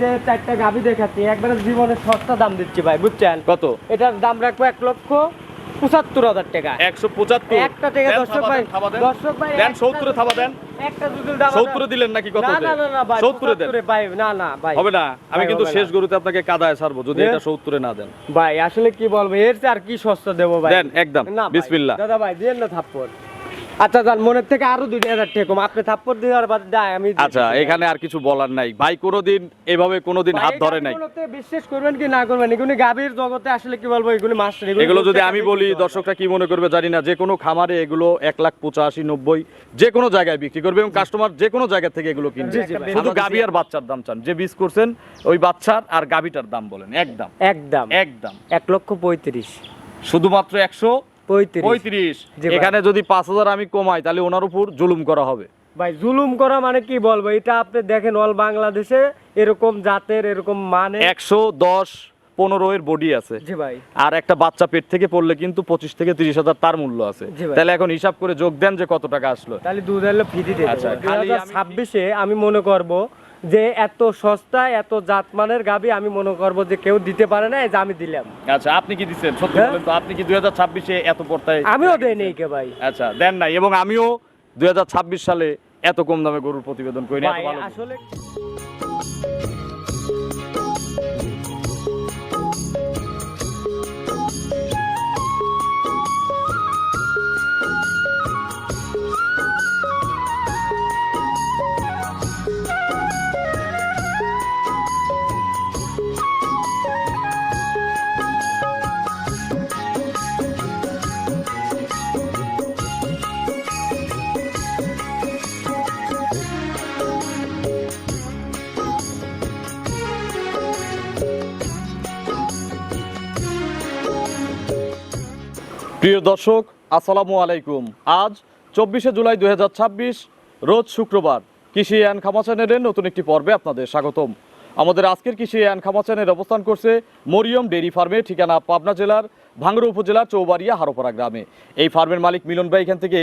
যে চারটা গাভী দেখাচ্ছি একবারে জীবনের সস্তা দাম দিচ্ছি ভাই, বুঝছেন? কত? এটার দাম রাখবো 1,75,000 টাকা। 175 একটা টাকা দর্শক ভাই, দর্শক ভাই দেন 70 থাবা দেন। একটা যদি দাম 70 দিলেন নাকি কত? না না না ভাই, 70 দেন ভাই। না না ভাই, হবে না। আমি ভাই, কিন্তু হবে শেষ না। গরুতে আপনাকে কাদায় ছাড়বো যদি এটা 70 না দেন। ভাই আসলে কি বলবো, এর চেয়ে আর কি সস্তা দেবো ভাই? দেন একদম না ভাই, বিসমিল্লাহ। দাদা ভাই দেন না থাপ্পড়। আচ্ছা যান, মনের থেকে আরো 2,000 টাকা কম, আপনি থাপ্পড় দেওয়ার বাদ দেয় আমি দিয়ে আচ্ছা, দিচ্ছি। এখানে আর কিছু বলার নাই ভাই। কোনোদিন এভাবে কোনোদিন ভাই, হাত এই ধরে নাই। গাভীগুলোতে বিশ্বাস করবেন কি না করবেন, এগুলো গাভীর জগতে আসলে কি বলবো, এগুলো মাস্টার। এগুলো যদি আমি বলি দর্শকরা কি মনে করবে জানি না। যে কোনো খামারে এগুলো 1,85,000 90 যে কোনো জায়গায় বিক্রি করবে এবং কাস্টমার যে কোনো জায়গা থেকে এগুলো কিনবে। জি, জি ভাই। শুধু গাভী আর বাচ্চার দাম চান, যে বীজ করছেন ওই বাচ্চার আর গাভীটার দাম বলেন। একদম একদম একদম 1,35,000 শুধুমাত্র 35 জি ভাই। এখানে যদি 5,000 আমি কমাই তাহলে ওনার উপর জুলুম করা হবে। ভাই জুলুম করা মানে কি বলবো, এটা আপনি দেখেন অল বাংলাদেশে এরকম জাতের এরকম মানে 110-15 এর বডি আছে। জি ভাই। আর একটা বাচ্চা পেট থেকে পড়লে কিন্তু 25 থেকে 30,000 তার মূল্য আছে। জি ভাই। তাহলে এখন হিসাব করে যোগ দেন যে কত টাকা আসলো। তাহলে দুধ হলো ফ্রি দিয়ে আচ্ছা, দেবো। খালি 2026-এ আমি মনে করব যে এত সস্তায় এত জাতমানের গাভী আমি মনে করব যে কেউ দিতে পারে না, এই যে আমি দিলাম। আচ্ছা, আপনি কি দিচ্ছেন সত্যি হ্যাঁ? বলেন তো, আপনি কি 2026-এ এত পড়তায়? আমিও দেই নেই কে ভাই। আচ্ছা, দেন নাই। এবং আমিও 2026 সালে এত কম দামে গরুর প্রতিবেদন করি না, এত ভাই ভালো গরু। আসলে প্রিয় দর্শক, আসসালামু আলাইকুম। আজ 24শে জুলাই 2026 রোজ শুক্রবার। কৃষি অ্যান্ড খামা চ্যানেলের নতুন একটি পর্বে আপনাদের স্বাগতম। আমাদের আজকের কৃষি অ্যান্ড খামা চ্যানেল অবস্থান করছে মরিয়ম ডেইরি ফার্মে, ঠিকানা পাবনা জেলার ভাঙ্গুড়া উপজেলার চৌবাড়িয়া হারোপাড়া গ্রামে। এই ফার্মের মালিক মিলন ভাই এখান থেকে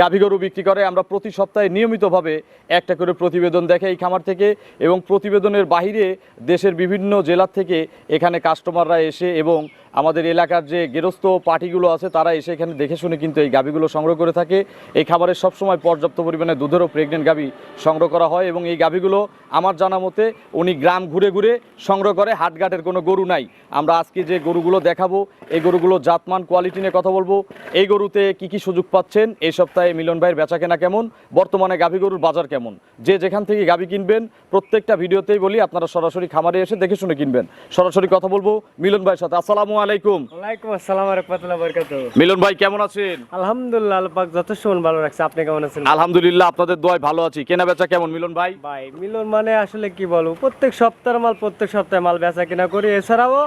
গাভী গরু বিক্রি করে। আমরা প্রতি সপ্তাহে নিয়মিতভাবে একটা করে প্রতিবেদন দেখে এই খামার থেকে, এবং প্রতিবেদনের বাইরে দেশের বিভিন্ন জেলার থেকে এখানে কাস্টমাররা এসে এবং আমাদের এলাকার যে গেরস্থ পার্টিগুলো আছে তারা এসে এখানে দেখে শুনে কিন্তু এই গাভীগুলো সংগ্রহ করে থাকে। এই খাবারে সবসময় পর্যাপ্ত পরিমাণে দুধেরও প্রেগনেন্ট গাভী সংগ্রহ করা হয়, এবং এই গাভীগুলো আমার জানা মতে উনি গ্রাম ঘুরে ঘুরে সংগ্রহ করে, হাটঘাটের কোনো গরু নাই। আমরা আজকে যে গরুগুলো দেখাবো এই গরুগুলো জাতমান কোয়ালিটি নিয়ে কথা বলবো। এই গরুতে কি কি সুযোগ পাচ্ছেন, এই সপ্তাহে মিলন ভাইয়ের বেচা কেনা কেমন, বর্তমানে গাভী গরুর বাজার কেমন, যে যেখান থেকে গাভী কিনবেন প্রত্যেকটা ভিডিওতেই বলি আপনারা সরাসরি খামারে এসে দেখে শুনে কিনবেন। সরাসরি কথা বলবো মিলন ভাইয়ের সাথে। আসসালামু আলাইকুম। ওয়ালাইকুম আসসালাম ওয়া রাহমাতুল্লাহি ওয়া বারাকাতুহু। মিলন ভাই কেমন আছেন? আলহামদুলিল্লাহ, আল্লাহ পাক যথেষ্ট ভালো রাখছে। আপনি কেমন আছেন? আলহামদুলিল্লাহ, আপনাদের দোয়ায় ভালো আছি। কেনা বেচা কেমন মিলন ভাই? ভাই মিলন মানে আসলে কি বলবো, প্রত্যেক সপ্তাহের মাল প্রত্যেক সপ্তাহে মাল বেচা কিনা করি। এছাড়াও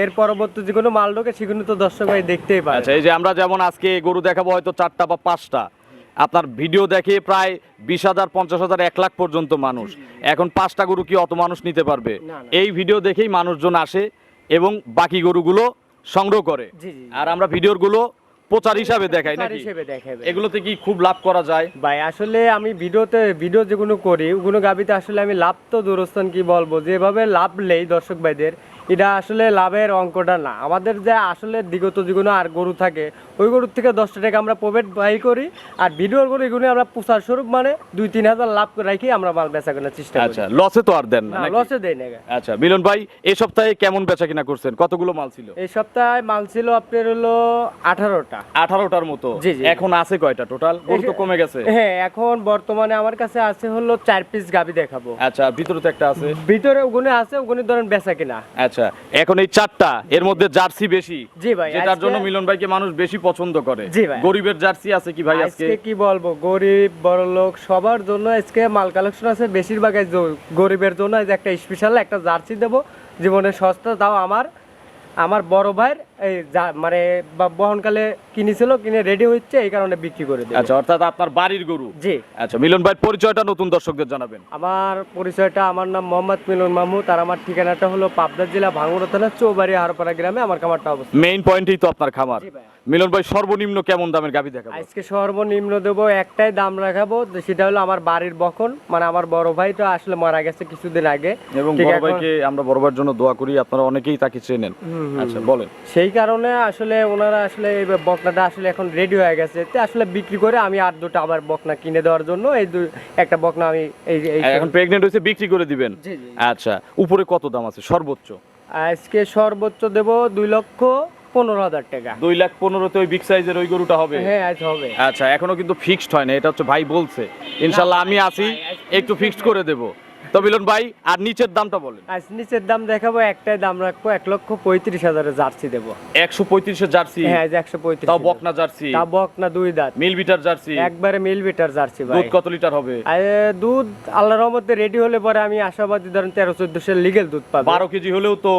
এর পরবর্তী যে কোনো মাল ঢোকে সেগুলো তো দর্শক ভাই দেখতেই পারে। আচ্ছা, এই যে আমরা যেমন আজকে গরু দেখাবো হয়তো 4টা বা 5টা, আপনার ভিডিও দেখে প্রায় 20,000 50,000 1 লাখ পর্যন্ত মানুষ। এখন 5টা গরু কি অত মানুষ নিতে পারবে? না, না। এই ভিডিও দেখেই মানুষজন আসে এবং বাকি গরুগুলো সংগ্রহ করে। জি, জি। আর আমরা ভিডিওগুলো প্রচার হিসাবে দেখাই প্রচার নাকি? হিসেবে দেখাবে। এগুলোতে কি খুব লাভ করা যায়? ভাই আসলে আমি ভিডিও যেগুলো করি ওগুলো গাবিতে আসলে আমি লাভ তো দূরস্থান কি বলবো, যেভাবে লাভ নেই দর্শক ভাইদের, এটা আসলে লাভের অঙ্কটা না। আমাদের যে আসলে বিগত যেগুলো আর গরু থাকে ওই গরুর থেকে 10টা টাকা আমরা প্রফিট বাই করি, আর ভিডিওর গরু এগুলো আমরা প্রচার স্বরূপ মানে 2-3 হাজার লাভ রাখি আমরা মাল বেচা কেনার চেষ্টা করি। আচ্ছা, লসে তো আর দেন না না, নাকি? লসে দেই না। আচ্ছা মিলন ভাই, এই সপ্তাহে কেমন বেচা কিনা করছেন? কতগুলো মাল ছিল? এই সপ্তাহে মাল ছিল আপনার হলো 18টা। 18টার মতো। জি, জি। এখন আছে কয়টা টোটাল? গরু তো কমে গেছে। হ্যাঁ, এখন বর্তমানে আমার কাছে আছে হলো 4 পিস গাবি দেখাবো। আচ্ছা, ভিতরে তো একটা আছে। ভিতরে ওগুলো আছে, ওগুলো ধরেন বেচা কিনা। আচ্ছা, এখন এই 4টা এর মধ্যে জার্সি বেশি। জি ভাই, যেটার আজকে- জন্য মিলন ভাইকে মানুষ বেশি পছন্দ করে। জি ভাই। গরিবের জার্সি আছে কি ভাই আজকে? আজকে কি বলবো, গরিব বড়লোক সবার জন্য আজকে মাল কালেকশন আছে। বেশিরভাগ এই গরিবের জন্য এই যে একটা স্পেশাল একটা জার্সি দেবো, জীবনের সস্তা। তাও আমার বড় ভাইয়ের এই মানে বহনকালে কি কিনেছিল, কিনে রেডি হচ্ছে, এই কারণে বিক্রি করে দেব। আচ্ছা, অর্থাৎ আপনার বাড়ির গরু। জি। আচ্ছা, মিলন ভাই পরিচয়টা নতুন দর্শকদের জানাবেন। আমার পরিচয়টা, আমার নাম মোহাম্মদ মিলন মাহমুদ, আর আমার ঠিকানাটা হলো পাবনা জেলা ভাঙ্গুড়া থানা চৌবাড়ি হারপাড়া গ্রামে আমার খামারটা অবস্থিত। মেইন পয়েন্টই তো আপনার খামার। জি ভাই। মিলন ভাই সর্বনিম্ন কেমন দামের গাভী দেখাবো? আজকে সর্বনিম্ন দেবো, একটাই দাম রাখাবো, সেটা হলো আমার বাড়ির বকন, মানে আমার বড় ভাই তো আসলে মারা গেছে কিছুদিন আগে, এবং ঠিক বড় এখন- ভাইকে আমরা বড় ভাইয়ের জন্য দোয়া করি, আপনারা অনেকেই তাকে চেনেন। আচ্ছা বলেন। সেই কারণে আসলে ওনারা আসলে এই বকনাটা আসলে এখন রেডি হয়ে গেছে, তো আসলে বিক্রি করে আমি আর দুটো আবার বকনা কিনে দেওয়ার জন্য একটা বকনা আমি এখন প্রেগনেন্ট হয়েছে, বিক্রি করে দিবেন। জি, জি। আচ্ছা, উপরে কত দাম আছে সর্বোচ্চ? আজকে সর্বোচ্চ দেবো 2,15,000 টাকা। 2,15,000 ওই বিগ সাইজের ওই গরুটা হবে? হ্যাঁ, আজ হবে। আচ্ছা, এখনো কিন্তু ফিক্সড হয় না, এটা হচ্ছে ভাই বলছে। ইনশাল্লাহ আমি আসি, একটু ফিক্সড করে দেব। তো মিলন ভাই, আর নিচের দামটা বলেন। আজ নিচের দাম দেখাবো, একটাই দাম রাখবো 1,35,000 জার্সি দেবো। 135 জার্সি? হ্যাঁ, 135। তাও বকনা জার্সি? তা বকনা 2 দাঁত, মিল বিটার জার্সি? একবারে মিল বিটার জার্সি ভাই। দুধ কত লিটার হবে? দুধ আল্লাহর রহমতে রেডি হলে পরে আমি আশাবাদী, ধরেন 13-14 লিগ্যাল দুধ পাবো। 12 কেজি হলেও তো,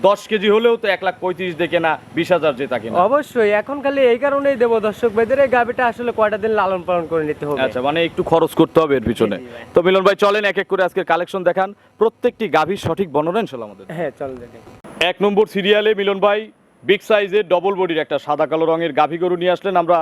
10 কেজি হলেও তো 1,35,000 দেখে না 20,000 যে তাকে না। অবশ্যই, এখন খালি এই কারণেই দেবো দর্শক ভাইদের, এই গাভিটা আসলে কয়টা দিন লালন পালন করে নিতে হবে। আচ্ছা, মানে একটু খরচ করতে হবে এর পিছনে। জি, জি ভাই। তো মিলন ভাই চলেন এক এক করে আজকের কালেকশন দেখান, প্রত্যেকটি গাভীর সঠিক বর্ণনা ইনশাআল্লাহ আমাদের। হ্যাঁ, চল দেখি। 1 নম্বর সিরিয়ালে মিলন ভাই বিগ সাইজের ডবল বডির একটা সাদা কালো রঙের গাভী গরু নিয়ে আসলেন। আমরা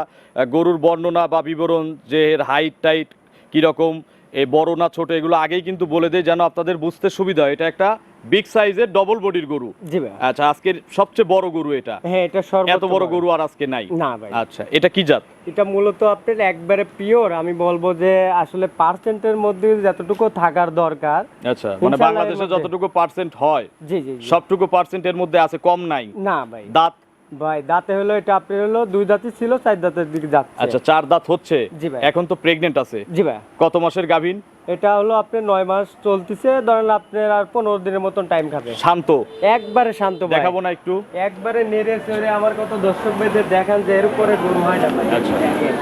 গরুর বর্ণনা বা বিবরণ, যে এর হাইট টাইট কিরকম, এই বড় না ছোট, এগুলো আগেই কিন্তু বলে দেয় যেন আপনাদের বুঝতে সুবিধা হয়। এটা একটা বিগ সাইজের ডবল বডির গরু। জি ভাই। আচ্ছা, আজকের সবচেয়ে বড় গরু এটা? হ্যাঁ, এটা সর্বোচ্চ এত বড় গরু আর আজকে নাই? না ভাই। আচ্ছা, এটা কি জাত? এটা মূলত আপনার একবারে পিওর, আমি বলবো যে আসলে পার্সেন্টের মধ্যে যতটুকু থাকার দরকার। আচ্ছা, মানে ইনশাআল্লাহ বাংলাদেশে এর মধ্যে। যতটুকু পার্সেন্ট হয়, জি, জি, জি। সবটুকু পার্সেন্টের মধ্যে আছে, কম নাই? না ভাই। দাঁত? ভাই দাঁতে হলো, এটা আপনার হলো 2 দাঁতই ছিল, 4 দাঁতের দিকে যাচ্ছে। আচ্ছা, 4 দাঁত হচ্ছে। জি ভাই। এখন তো প্রেগনেন্ট আছে? জি ভাই। কত মাসের গাভীন? এটা হলো আপনার 9 মাস চলতেছে, ধরেন আপনার আর 15 দিনের মতন টাইম খাবে। শান্ত? একবারে শান্ত ভাই। দেখাবো না একটু? একবারে নেড়ে চড়ে আমার কত দর্শক ভাইদের দেখান যে এর উপরে গরু হয় না ভাই। আচ্ছা। দেখেন।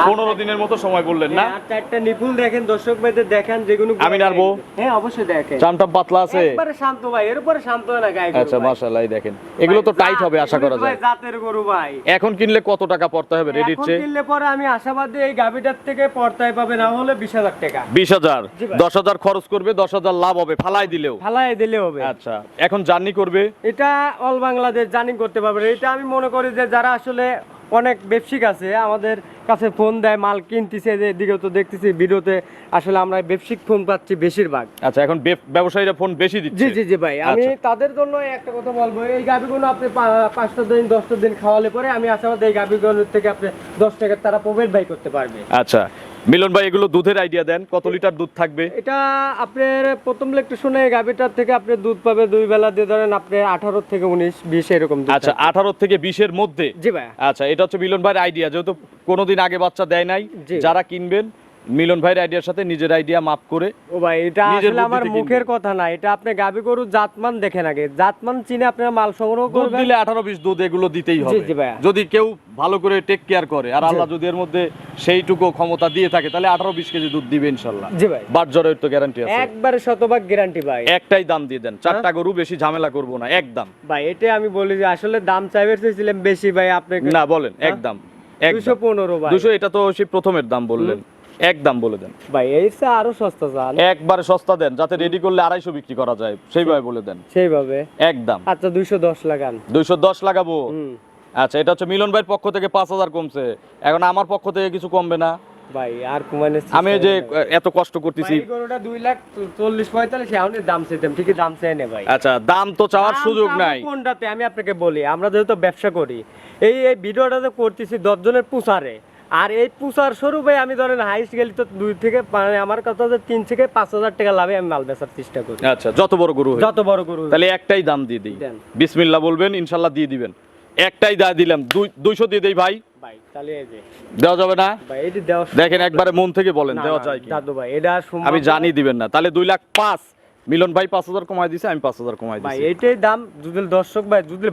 15 দিনের মতো সময় বললেন না? আর 4টা নিপুল দেখেন দর্শক ভাইদের দেখান, যেগুলো আমি নাড়বো? হ্যাঁ, অবশ্যই দেখেন। চামটা পাতলা আছে? একবারে শান্ত ভাই, এর উপরে শান্ত হয় না গায়ে গরু আচ্ছা, ভাই। মাশাআল্লাহ, এই দেখেন, এগুলো তো ভাই, টাইট হবে আশা করা এগুলো যায়। ভাই জাতের গরু ভাই। এখন কিনলে কত টাকা পড়তে হবে রেডির এখন চেয়ে? কিনলে পরে আমি আশাবাদী এই গাভিটার থেকে পর্তায় পাবে না হলে 20,000 টাকা। 20,000? জি ভাই। 10,000 খরচ করবে, 10,000 লাভ হবে ফালাই দিলেও? ফালাই দিলে হবে। আচ্ছা, এখন জার্নি করবে? এটা অল বাংলাদেশ জার্নি করতে পারবে। এটা আমি মনে করি যে যারা আসলে অনেক ব্যবসায়িক আছে আমাদের কাছে ফোন দেয়, মাল কিনতেছে, যে দিকে তো দেখতেছি ভিডিওতে, আসলে আমরা ব্যবসায়িক ফোন পাচ্ছি বেশিরভাগ। আচ্ছা, এখন ব্যবসায়ীরা ফোন বেশি দিচ্ছে? জি, জি, জি ভাই। আমি আচ্ছা। তাদের জন্য একটা কথা বলবো, এই গাভিগুলো আপনি 5টা দিন 10টা দিন খাওয়ালে পরে আমি আশাবাদী এই গাভিগুলোর থেকে আপনি 10 টাকার তারা প্রফিট বাই করতে পারবে। আচ্ছা মিলন ভাই, এগুলো দুধের আইডিয়া দেন, কত লিটার দুধ থাকবে? এটা আপনার প্রথম লেকটা শুনে গাভিটার থেকে আপনি দুধ পাবে 2 বেলা দিয়ে, ধরেন আপনি 18 থেকে 19 20 এরকম দুধ আচ্ছা, থাকবে। 18 থেকে 20-এর মধ্যে? জি ভাই। আচ্ছা, এটা হচ্ছে মিলন ভাইয়ের আইডিয়া, যেহেতু কোনোদিন আগে বাচ্চা দেয় নাই। জি। যারা কিনবেন মিলন ভাইয়ের আইডিয়ার সাথে নিজের আইডিয়া মাপ করে। ও ভাই, এটা নিজের আসলে আমার বুদ্ধিতে মুখের কিনবেন। কথা না, এটা আপনি গাভী গরু জাতমান দেখেন আগে, জাতমান চিনে আপনারা মাল সংগ্রহ দুধ করবেন। দিলে 18-20 দুধ এগুলো দিতেই হবে। জি ভাইয়া। যদি কেউ ভালো করে টেক কেয়ার করে, আর জি। আল্লাহ যদি এর মধ্যে সেইটুকু ক্ষমতা দিয়ে থাকে, তাহলে 18-20 কেজি দুধ দিবে ইনশাল্লাহ। জি ভাই। বাট জ্বরের তো গ্যারান্টি আছে? একবারে শতভাগ গ্যারান্টি ভাই। একটাই দাম দিয়ে দেন, 4টা গরু, বেশি ঝামেলা করব না, একদম। ভাই এটা আমি বলি যে আসলে দাম চাইবে চেয়েছিলাম বেশি ভাই, আপনাকে না বলেন, একদম। 215 ভাই। 200? এটা তো সেই প্রথমের দাম বললেন, একদম বলে দেন। ভাই এর চেয়ে আরো সস্তা চান? একবারে সস্তা দেন, যাতে রেডি করলে 250 বিক্রি করা যায়, সেইভাবে বলে দেন। সেইভাবে একদম। আচ্ছা 210 লাগান। 210 লাগাবো? হুম। আচ্ছা, এটা হচ্ছে মিলন ভাইয়ের পক্ষ থেকে 5,000 কমছে, এখন আমার পক্ষ থেকে কিছু কমবে না? ভাই আর কমানে আমি যে এত কষ্ট করতেছি। ভাই গরুটা 2,40,45 এমনি দাম চাইতাম, ঠিকই দাম চাই না ভাই। আচ্ছা, দাম তো চাওয়ার সুযোগ নাই। কোনটাতে আমি আপনাকে বলি, আমরা যেহেতু ব্যবসা করি, এই ভিডিওটা তো করতেছি 10 জনের পুষারে, আর এই পুষার স্বরূপে আমি ধরেন হাইস্ট গেলি তো 2 থেকে মানে আমার কথা যে 3 থেকে 5,000 টাকা লাভে আমি মাল বেচার চেষ্টা করি। আচ্ছা, যত বড় গরু হোক। যত বড় গরু। তাহলে একটাই দাম দিয়ে দিই, দেন। বিসমিল্লাহ বলবেন, ইনশাল্লাহ দিয়ে দিবেন। একটাই দা দিলাম, 200 দিয়ে দেই ভাই। ভাই তাহলে এই যে দেওয়া যাবে না? ভাই এটি দেওয়া দেখেন একবারে মন থেকে বলেন, না, দেওয়া না, যায় কি? দাদু ভাই এটা সম্ভব আমি না। জানি দিবেন না, তাহলে 2,05,000 মিলন ভাই 5000 কমাই দিছে, আমি 5000 কমাই ভাই দিছি। এইটাই দাম। যদি দর্শক ভাই যদি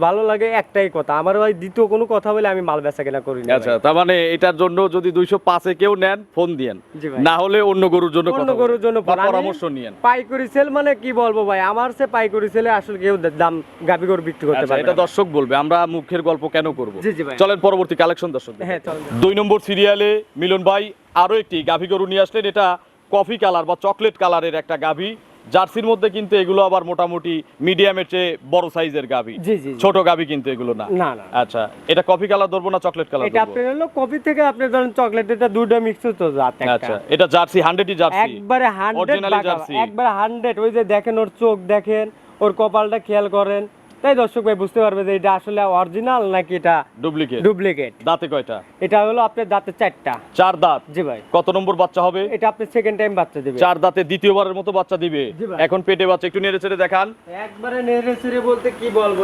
ভালো লাগে একটাই কথা, আমার ভাই দ্বিতীয় কোনো কথা বলে আমি মাল বেচা কেনা করি না। আচ্ছা, তার মানে এটার জন্য যদি 205 এ কেউ নেন ফোন দিয়েন, জি ভাই। না হলে অন্য গরুর জন্য অন্য কথা বলেন, গরুর জন্য বা ফোন। আমি পরামর্শ নিয়েন। পাইকারি সেল মানে কি বলবো ভাই, আমার সে পাইকারি সেলে আসলে কেউ দাম গাবি গরু বিক্রি করতে আচ্ছা, পারবে এটা না। দর্শক বলবে, আমরা মুখের গল্প কেন করব। জি, জি ভাই। চলেন পরবর্তী কালেকশন দর্শক। হ্যাঁ চল। 2 নম্বর সিরিয়ালে মিলন ভাই আরো একটি গাভী গরু নিয়ে আসলেন। এটা কফি কালার বা চকলেট কালারের একটা গাভী। জার্সির মধ্যে কিন্তু এগুলো আবার মোটামুটি মিডিয়ামের চেয়ে বড় সাইজের গাভী, জি, জি, জি। ছোট গাভী কিন্তু এগুলো না। না, না। আচ্ছা, এটা কফি কালার ধরবো না চকলেট কালার এটা ধরবো? আপনার হলো কফি থেকে আপনি ধরেন চকলেট, এটা দুটো মিক্স তো জাত একটা। আচ্ছা, এটা জার্সি 100ই জার্সি, একবারে 100 Originally জার্সি। একবারে 100। ওই যে দেখেন ওর চোখ দেখেন, ওর কপালটা খেয়াল করেন, তাই দর্শক ভাই বুঝতে পারবে যে এটা আসলে অরিজিনাল নাকি এটা ডুপ্লিকেট। ডুপ্লিকেট। দাঁতে কয়টা? এটা হলো আপনার দাঁতে 4টা। 4 দাঁত। জি ভাই। কত নম্বর বাচ্চা হবে? এটা আপনি সেকেন্ড টাইম বাচ্চা দিবে। 4 দাঁতে দ্বিতীয়বারের মতো বাচ্চা দিবে। জি ভাই। এখন পেটে বাচ্চা, একটু নেড়ে চেড়ে দেখান। একবারে নেড়ে চেড়ে বলতে কি বলবো,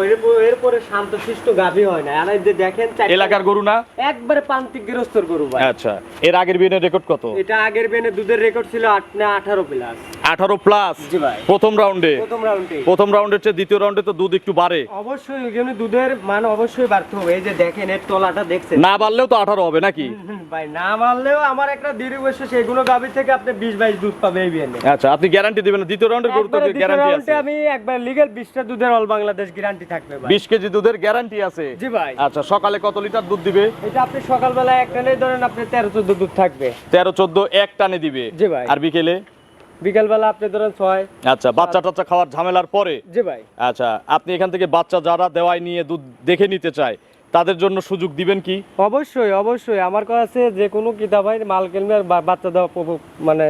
এরপরে শান্তশিষ্ট গাভী হয় না। আর এই যে দেখেন এলাকার গরু না? একবারে প্রান্তিক গৃহস্থর গরু ভাই। আচ্ছা, এর আগের বিয়ের রেকর্ড কত? এটা আগের বেনে দুধের রেকর্ড ছিল 8 না 18 প্লাস। 18 প্লাস। জি ভাই। প্রথম রাউন্ডে, প্রথম রাউন্ডের চেয়ে দ্বিতীয় রাউন্ডে তো দুধ একটু বাড়ে। অবশ্যই ওইখানে দুধের মান অবশ্যই বাড়তে হবে। এই যে দেখেন এর তলাটা দেখছেন, না বাড়লেও তো 18 হবে নাকি? ভাই না মানলেও আমার একটা দৃঢ় বিশ্বাস এগুলো গাভী থেকে আপনি 20-22 দুধ পাবে এই বিয়ানে। আচ্ছা, আপনি গ্যারান্টি দিবেন না? দ্বিতীয় রাউন্ডের গরু তো একবারে দ্বিতীয় গ্যারান্টি রাউন্ডে আছে। আমি একবার লিগ্যাল 20টা দুধের অল বাংলাদেশ গ্যারান্টি থাকবে ভাই। 20 কেজি দুধের গ্যারান্টি আছে। জি ভাই। আচ্ছা, সকালে কত লিটার দুধ দিবে? এটা আপনি সকালবেলা এক টানে ধরেন আপনি 13-14 দুধ থাকবে। 13-14 এক টানে দিবে। জি ভাই। আর বিকেলে? বিকালবেলা আপনি ধরেন 6। আচ্ছা, বাচ্চা টাচ্চা খাওয়ার ঝামেলার পরে? জি ভাই। আচ্ছা, আপনি এখান থেকে বাচ্চা যারা দেওয়াই নিয়ে দুধ দেখে নিতে চায় তাদের জন্য সুযোগ দিবেন কি? অবশ্যই আমার কাছে যে কোনো কিতাবাই মাল কিনবে আর বাচ্চা দেওয়া মানে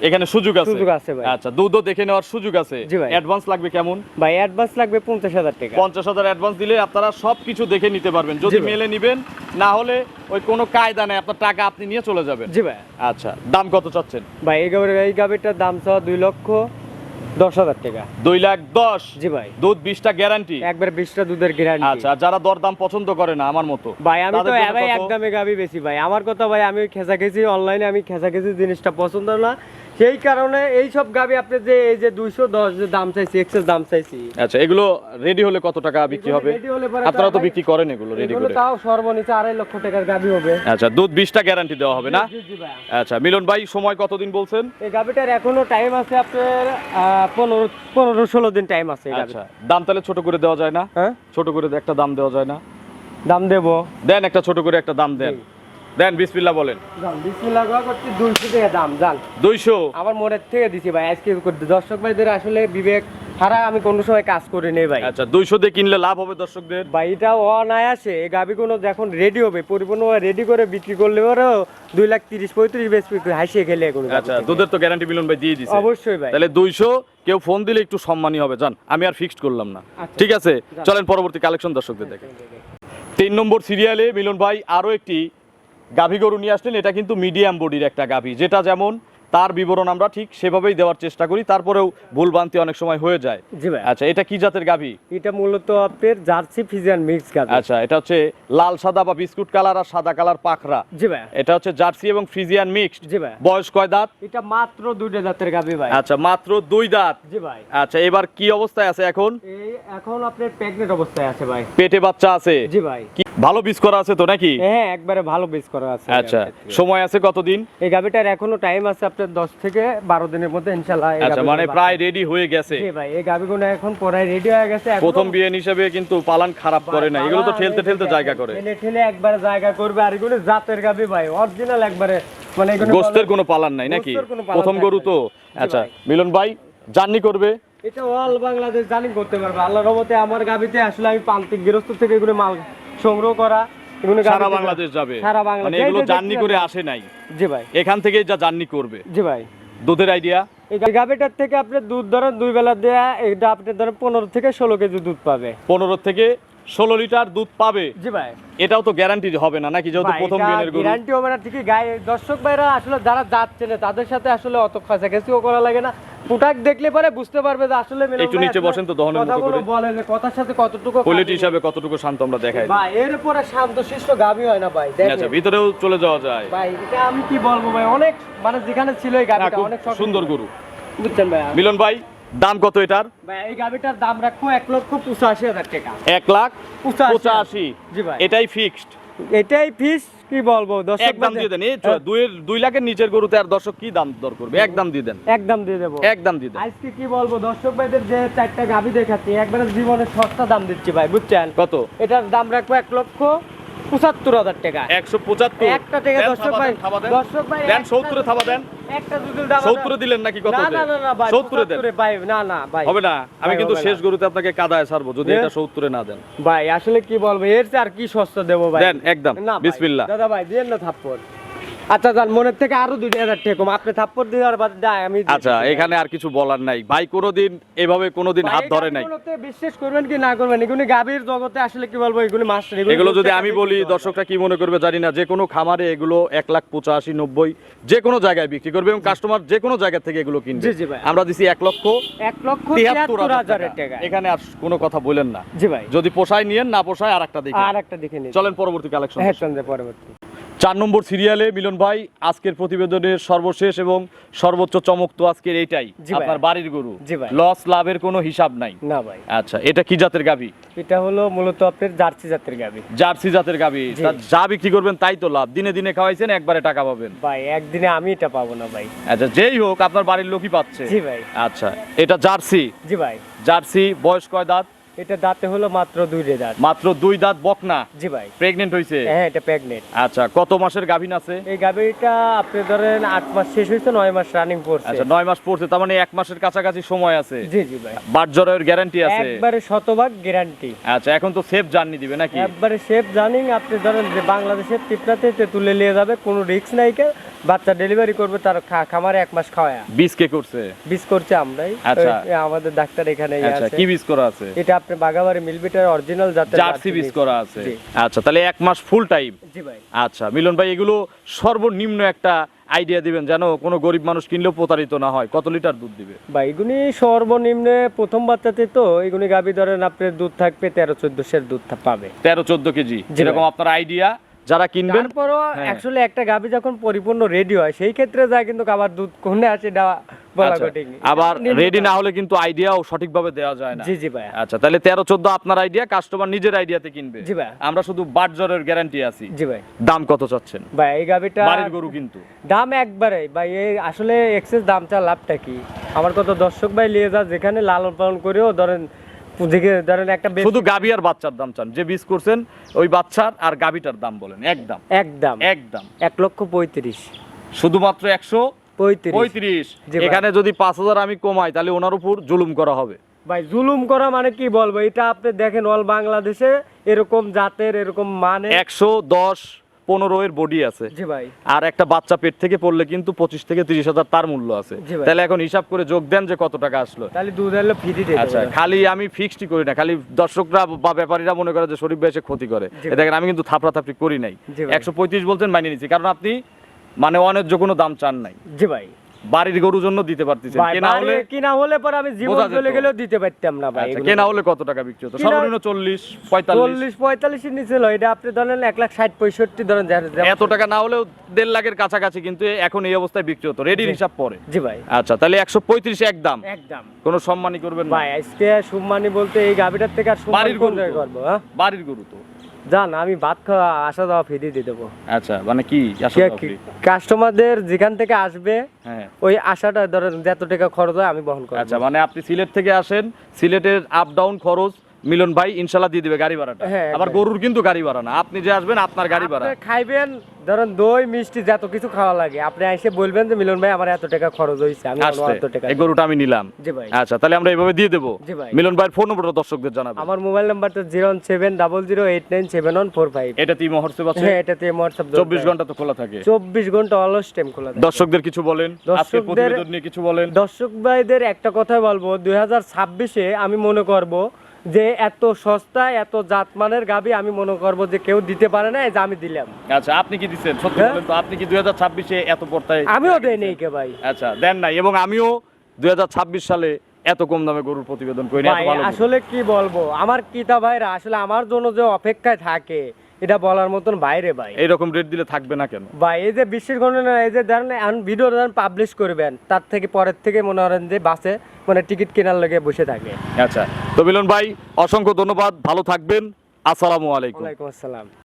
এখানে সুযোগ আছে? সুযোগ আছে ভাই। আচ্ছা, দুধও দেখে নেওয়ার সুযোগ আছে। জি ভাই। অ্যাডভান্স লাগবে কেমন? ভাই অ্যাডভান্স লাগবে 50,000 টাকা। 50,000 অ্যাডভান্স দিলে আপনারা সবকিছু দেখে নিতে পারবেন। যদি জি ভাই। মেলে নিবেন, না হলে ওই কোনো কায়দা নেই, আপনার টাকা আপনি নিয়ে চলে যাবেন। জি ভাই। আচ্ছা, দাম কত চাচ্ছেন? ভাই এই গাভীটার দাম চাওয়া 2,10,000 টাকা। 2,10,000? জি ভাই। দুধ 20টা গ্যারান্টি? একবার 20টা দুধের গ্যারান্টি। আচ্ছা, যারা দরদাম পছন্দ করে না আমার মতো, ভাই আমি তো তাদের জন্য ভাই কত? একদমে গাভী বেশি ভাই। আমার কথা ভাই, আমি খেসাখেসি অনলাইনে আমি খেসাখেসি জিনিসটা পছন্দ না, সেই কারণে এই সব গাভী আপনি যে এই যে 210 যে দাম চাইছি, এক্সেস দাম চাইছি। আচ্ছা, এগুলো রেডি হলে কত টাকা বিক্রি হবে? ready হলে পরে আপনারা তো ভাই- বিক্রি করেন এগুলো রেডি এগুলো করে? তাও সর্বনিম্ন 2.5 লক্ষ টাকার গাভী হবে। আচ্ছা, দুধ 20টা গ্যারান্টি দেওয়া হবে না? জি, জি ভাই। আচ্ছা, মিলন ভাই সময় কতদিন বলছেন? এই গাভীটার এখনো টাইম আছে আপনার 15-16 দিন টাইম আছে এই আচ্ছা, গাভীটার। দাম তাহলে ছোট করে দেওয়া যায় না? হ্যাঁ ছোট করে একটা দাম দেওয়া যায় না? দাম দেবো। দেন, একটা ছোট করে একটা দাম দেন। জি। দেন, বিসমিল্লাহ বলেন। দাম বিসমিল্লাহ করতে 200 টাকা দাম জান। 200? আমার মনের থেকে দিছি ভাই। আজকে দর্শক ভাইদের আসলে বিবেক হারা আমি কোনো সময় কাজ করি নেই ভাই। আচ্ছা, 200 দিয়ে কিনলে লাভ হবে দর্শকদের? ভাই এটা অনায়াসে এই গাভীগুলো যখন রেডি হবে, পরিপূর্ণভাবে রেডি করে বিক্রি করলে পরেও 2,30,35 বেচবি হাসিয়ে খেলে এগুলো। আচ্ছা, দুধের তো গ্যারান্টি মিলন ভাই দিয়ে দিছে। অবশ্যই ভাই। তাহলে 200, কেউ ফোন দিলে একটু সম্মানী হবে জান। আমি আর ফিক্সড করলাম না। আচ্ছা। ঠিক আছে, যান। চলেন পরবর্তী কালেকশন দর্শকদের দেখেন। 3 নম্বর সিরিয়ালে মিলন ভাই আরো একটি গাভী গরু নিয়ে আসলেন। এটা কিন্তু মিডিয়াম বডির একটা গাভী, যেটা যেমন তার বিবরণ আমরা ঠিক সেভাবেই দেওয়ার চেষ্টা করি, তারপরেও ভুলভ্রান্তি অনেক সময় হয়ে যায়। জি ভাই। আচ্ছা, এটা কি জাতের গাভী? এটা মূলত আপনার জার্সি ফিজিয়ান মিক্স গাভী। আচ্ছা, এটা হচ্ছে লাল সাদা বা বিস্কুট কালার আর সাদা কালার পাখরা। জি ভাই। এটা হচ্ছে জার্সি এবং ফ্রিজিয়ান মিক্সড। জি ভাই। বয়স কয় দাঁত? এটা মাত্র 2টা জাতের গাভী ভাই। আচ্ছা, মাত্র 2 দাঁত। জি ভাই। আচ্ছা, এবার কি অবস্থায় আছে এখন? এই এখন আপনার প্রেগনেন্ট অবস্থায় আছে ভাই। পেটে বাচ্চা আছে? জি ভাই। কি ভালো বীজ করা আছে তো নাকি? হ্যাঁ একবারে ভালো বেস করা আছে। আচ্ছা, সময় আছে কতদিন? এই গাভীটার এখনো টাইম আছে আপনার 10 থেকে 12 দিনের মধ্যে ইনশাআল্লাহ। আচ্ছা, মানে প্রায় রেডি হয়ে গেছে। জি ভাই, এই গাভীগুলো এখন পরায় রেডি হয়ে গেছে। এখনো প্রথম বিয়ে হিসেবে কিন্তু পালান খারাপ করে না, এগুলো তো ঠেলতে ঠেলতে জায়গা করে। ঠেলে ঠেলে একবার জায়গা করবে। আর এগুলো জাতের গাভী ভাই, অরিজিনাল একবারে, মানে এগুলো গোস্তের কোনো পালান নাই নাকি? গোস্তের কোনো পালান প্রথম গরু তো। থাকবে না। জি আচ্ছা, ভাই। মিলন ভাই জার্নি করবে? এটা অল বাংলাদেশ জানি করতে পারবে আল্লাহর রহমতে। আমার গাভীতে আসলে আমি প্রান্তিক গৃহস্থ থেকে এগুলো মাল সংগ্রহ করা, এগুলো সারা বাংলাদেশ যাবে? সারা বাংলাদেশ, মানে এগুলো জার্নি করে আসে নাই? জি ভাই। এখান থেকেই যা জার্নি করবে। জি ভাই। দুধের আইডিয়া? এই গাভীটার থেকে আপনি দুধ ধরেন 2 বেলা দেয়া, এটা আপনি ধরেন 15 থেকে 16 কেজি দুধ পাবে। 15 থেকে 16 লিটার দুধ পাবে? জি ভাই। এটাও তো গ্যারান্টি হবে না নাকি, যেহেতু প্রথম বিয়ের গরু? গ্যারান্টি হবে না ঠিকই। গায়ে দর্শক ভাইরা আসলে যারা যাচ্ছে না তাদের সাথে আসলে অত কাছাকাছিও করা লাগে না। প্রোডাক্ট দেখলে পরে বুঝতে পারবে যে আসলে মিলন একটু ভাই নিচে আসলে বসেন তো দহনের মতো কথাগুলো করে। বলে যে কথার সাথে কতটুকু কোয়ালিটি হিসাবে কতটুকু শান্ত আমরা দেখাই দিই। ভাই এরপরে শান্তশিষ্ট গাভী হয় না ভাই। আচ্ছা, দেখেন ভিতরেও চলে যাওয়া যায়? ভাই এটা আমি কি বলবো ভাই, অনেক মানে যেখানে ছিল এই না, গাভীটা খুব অনেক শখ সুন্দর গরু। বুঝছেন ভাই? মিলন ভাই দাম কত এটার? ভাই এই গাবিটার দাম রাখবো 1,85,000 টাকা। 1,85,000। জি ভাই। এটাই ফিক্সড? এটাই ফিস, কি বলবো দর্শক, একদম দিয়ে দেন। এই 2 লাখের নিচের গরুতে আর দর্শক কি দাম দর করবে? একদম দিয়ে দেন। একদম দিয়ে দেবো। একদম দিয়ে দেন। আজকে কি বলবো দর্শক ভাইদের, যে 4টা গাভি দেখাচ্ছি একবারে জীবনের সস্তা দাম দিচ্ছি ভাই, বুঝছেন? কত? এটার দাম রাখবো 1,75,000 টাকা। 175। একটা টাকা দেন, দর্শক ভাই, থাবা দেন। দর্শক ভাই দেন 70 থাবা দেন। একটা যদি দাম 70 দিলেন নাকি কত? না না না না ভাই, 70 দেন। 75 ভাই, না না ভাই হবে না, আমি ভাই, কিন্তু হবে শেষ না। গরুতে আপনাকে কাদায় ছাড়বো যদি হ্যাঁ? এটা 70 না দেন। ভাই আসলে কি বলবো, এর চেয়ে আর কি সস্তা দেবো ভাই? দেন একদম। না ভাই, বিসমিল্লাহ। দাদা ভাই দিয়েন না থাপ্পড়। আচ্ছা যান, মনের থেকে আরো 2,000 টাকা কম, আপনি থাপ্পড় দিয়ে আর বাদ দেয় আমি দিয়ে আচ্ছা, দিচ্ছি ভাই। এখানে আর কিছু বলার নাই ভাই। কোনোদিন এভাবে কোনোদিন ভাই, হাত এই ধরে নাই। গাভীগুলোতে বিশ্বাস করবেন কি না করবেন, এগুলি গাভীর জগতে আসলে কি বলবো, এগুলি মাস্টার। এগুলো যদি আমি বলি দর্শকরা কি মনে করবে জানি না। যে কোনো খামারে এগুলো 1,85,000, 90 যে কোনো জায়গায় বিক্রি করবে এবং কাস্টমার যে কোনো জায়গা থেকে এগুলো কিনবে। জি, জি ভাই। আমরা দিছি 1,73,000 1,73,000 টাকা। এখানে আর কোনো কথা বলেন না। জি ভাই, যদি পোষায় নিয়েন, না পোষায় আর একটা দেখি। আর একটা দেখে নিন। চলেন পরবর্তী কালেকশন। হ্যাঁ চন্দ্র, পরবর্তী 4 নম্বর সিরিয়ালে মিলন ভাই আজকের প্রতিবেদনের সর্বশেষ এবং সর্বোচ্চ চমক তো আজকের এইটাই, জি ভাই। আপনার বাড়ির গরু। জি ভাই। লস লাভের কোনো হিসাব নাই। না ভাই, আচ্ছা, এটা কি জাতের গাভী? এটা হলো মূলত আপনার জার্সি জাতের গাভী। জার্সি জাতের গাভী। জি। তা যা বিক্রি করবেন তাই তো লাভ। দিনে দিনে খাওয়াইছেন, একবারে টাকা পাবেন। ভাই একদিনে আমি এটা পাবো না ভাই। আচ্ছা, যেই হোক আপনার বাড়ির লোকই পাচ্ছে। জি ভাই। আচ্ছা, এটা জার্সি। জি ভাই, জার্সি বয়স কয় দাঁত? এটা দাঁতে হলো মাত্র 2 দাঁত। মাত্র 2 দাঁত, বকনা। জি ভাই। প্রেগনেন্ট হইছে? হ্যাঁ এটা প্রেগনেন্ট। আচ্ছা, কত মাসের গাভীন আছে? এই গাভীটা আপনি ধরেন 8 মাস শেষ হয়েছে, 9 মাস রানিং পড়ছে। আচ্ছা, 9 মাস পড়ছে, তার মানে 1 মাসের কাছাকাছি সময় আছে। জি জি ভাই, বাটজরের গ্যারান্টি আছে? একবারে শতভাগ গ্যারান্টি। আচ্ছা, এখন তো সেফ জার্নি দিবে নাকি? একবারে শেপ জানিং, আপনি ধরেন যে বাংলাদেশের পিপড়াতে তুলে নিয়ে যাবে, কোনো রিস্ক নাই। বাচ্চা ডেলিভারি করবে তার খামারে 1 মাস খাওয়ায়া। বীজ কে করছে? বীজ করছে আমরাই। আচ্ছা। ওই আমাদের ডাক্তার এখানেই আচ্ছা, আছে। কি বীজ করা আছে? এটা আপনি বাগাবাড়ি মিলবিটার অরিজিনাল জাতের জার্সি বীজ করা আছে। জি। আচ্ছা, তাহলে 1 মাস ফুল টাইম। জি ভাই। আচ্ছা মিলন ভাই, এগুলো সর্বনিম্ন একটা আইডিয়া দিবেন যেন কোনো গরিব মানুষ কিনলেও প্রতারিত না হয়। কত লিটার দুধ দিবে? ভাই এগুনি সর্বনিম্নে প্রথম বাচ্চাতে তো এগুনি গাভী ধরেন আপনার দুধ থাকবে 13-14 দুধ পাবে। 13-14 কেজি জি এরকম ভাই। আপনার আইডিয়া যারা কিনবেন। তারপরও হ্যাঁ। অ্যাকচুয়ালি একটা গাভী যখন পরিপূর্ণ রেডি হয় সেই ক্ষেত্রে যায়, কিন্তু আবার দুধ কোনে আছে এটা বলা আচ্ছা, কঠিন। আবার রেডি না হলে কিন্তু আইডিয়াও সঠিকভাবে দেওয়া যায় না। জি জি ভাই। আচ্ছা, তাহলে 13-14 আপনার আইডিয়া, কাস্টমার নিজের আইডিয়াতে কিনবে। জি ভাই। আমরা শুধু বাটজরের গ্যারান্টি আছি। জি ভাই। দাম কত চাচ্ছেন? ভাই এই গাভীটা বাড়ির গরু কিন্তু দাম একবারে ভাই, এই আসলে এক্সেস দাম চা লাভটা কি? আমার কত দর্শক ভাই নিয়ে যা, যেখানে লালন পালন করেও ধরেন ধরেন একটা শুধু গাভী আর বাচ্চার দাম চান, যে বীজ করছেন ওই বাচ্চার আর গাভীটার দাম বলেন। একদম একদম একদম 1,35,000 শুধুমাত্র 35 135। জি ভাই। এখানে যদি 5,000 আমি কমাই তাহলে ওনার উপর জুলুম করা হবে। ভাই জুলুম করা মানে কি বলবো, এটা আপনি দেখেন অল বাংলাদেশে এরকম জাতের এরকম মানে 110-15 এর বডি আছে। জি ভাই। আর একটা বাচ্চা পেট থেকে পড়লে কিন্তু 25 থেকে 30 হাজার তার মূল্য আছে। জি ভাই। তাহলে এখন হিসাব করে যোগ দেন যে কত টাকা আসলো। তাহলে দুধ এলো ফ্রি দিয়ে আচ্ছা, দেবো। খালি আমি ফিক্সড করি না, খালি দর্শকরা বা ব্যাপারীরা মনে করে যে শরীফ ভাই এসে ক্ষতি করে। জি এ দেখেন আমি কিন্তু থাপড়াথাপড়ি করি নাই। জি ভাই। 135 বলছেন, মানিয়ে নিচ্ছি, কারণ আপনি মানে অন্যায্য কোনো দাম চান নাই। জি ভাই। বাড়ির গরুর জন্য দিতে পারতেছেন। ভাই কেনা হলে কিনা হলে পরে আমি জীবন বোঝা যেত। চলে গেলেও দিতে পারতাম না ভাই। আচ্ছা, এগুলো। কেনা হলে কত টাকা বিক্রি হতো? কিনা- সর্বনিম্ন 40-45। 40-45 এর নিচে লয়, এটা আপনি ধরেন 1,60-65 ধরেন এত টাকা না হলেও 1.5 লাখের কাছাকাছি কিন্তু এখন এই অবস্থায় বিক্রি হতো, রেডির হিসাব পরে। জি ভাই। আচ্ছা, তাহলে 135 একদম, একদম কোনো সম্মানই করবেন না? ভাই আজকে সম্মানী বলতে এই গাভীটার থেকে আর সম্মান বাড়ির কোন গরু জায়গায় তো। করবো? হ্যাঁ বাড়ির গরু তো। জান, আমি ভাত খাওয়া আসা যাওয়া ফ্রি দিয়ে দেবো। আচ্ছা, মানে কি আসলে আপনি? কাস্টমারদের যেখান থেকে আসবে হ্যাঁ। ওই আশাটা ধরেন যত টাকা খরচ হয় আমি বহন করব। আচ্ছা, মানে আপনি সিলেট থেকে আসেন, সিলেটের আপ ডাউন খরচ মিলন ভাই ইনশাল্লাহ দিয়ে দিবে গাড়ি ভাড়াটা। হ্যাঁ, আবার একদম। গরুর কিন্তু গাড়ি ভাড়া না, আপনি যে আসবেন আপনার গাড়ি ভাড়া। আপনি খাইবেন ধরেন দই মিষ্টি যত কিছু খাওয়া লাগে, আপনি এসে বলবেন যে মিলন ভাই আমার এত টাকা খরচ হয়েছে, আমি আসছে এত টাকা। এই গরুটা আমি নিলাম। জি ভাই। আচ্ছা, তাহলে আমরা এইভাবে দিয়ে দেবো। জি ভাই। মিলন ভাইয়ের ফোন নম্বরটা দর্শকদের জানাবেন। আমার মোবাইল নাম্বারটা 01700897145। এটা টিম হোয়াটসঅ্যাপ আছে? হ্যাঁ এটাতে হোয়াটসঅ্যাপ 24 ঘন্টা তো খোলা থাকে। 24 ঘন্টা অলস টাইম খোলা থাকে। দর্শকদের কিছু বলেন, আজকে দর্শকদের- প্রতিবেদন নিয়ে কিছু বলেন। দর্শক ভাইদের একটা কথা বলবো, 2026-এ আমি মনে করব যে এত সস্তা এত জাতমানের গাভী আমি মনে করব যে কেউ দিতে পারে না, এই যে আমি দিলাম। আচ্ছা, আপনি কি দিচ্ছেন সত্যি হ্যাঁ। বলেন তো? আপনি কি 2026-এ এত পর্তায়? আমিও দেই নেই কে ভাই। আচ্ছা, দেন নাই, এবং আমিও 2026 সালে এত কম দামে গরুর প্রতিবেদন করি না, এত ভাই ভালো গরু। আসলে কি বলবো, আমার কিতা ভাইরা আসলে আমার জন্য যে অপেক্ষায় থাকে এটা বলার মতন বাইরে ভাই। এইরকম রেট দিলে থাকবে না কেন? ভাই এই যে বিশ্বের গণনা, এই যে ধরেন এখন ভিডিও ধরেন পাবলিশ করবেন, তার থেকে পরের থেকে মনে করেন যে বাসে মানে টিকিট কেনার লেগে বসে থাকে। আচ্ছা, তো মিলন ভাই অসংখ্য ধন্যবাদ, ভালো থাকবেন, আসসালামু আলাইকুম। ওয়ালাইকুম আসসালাম।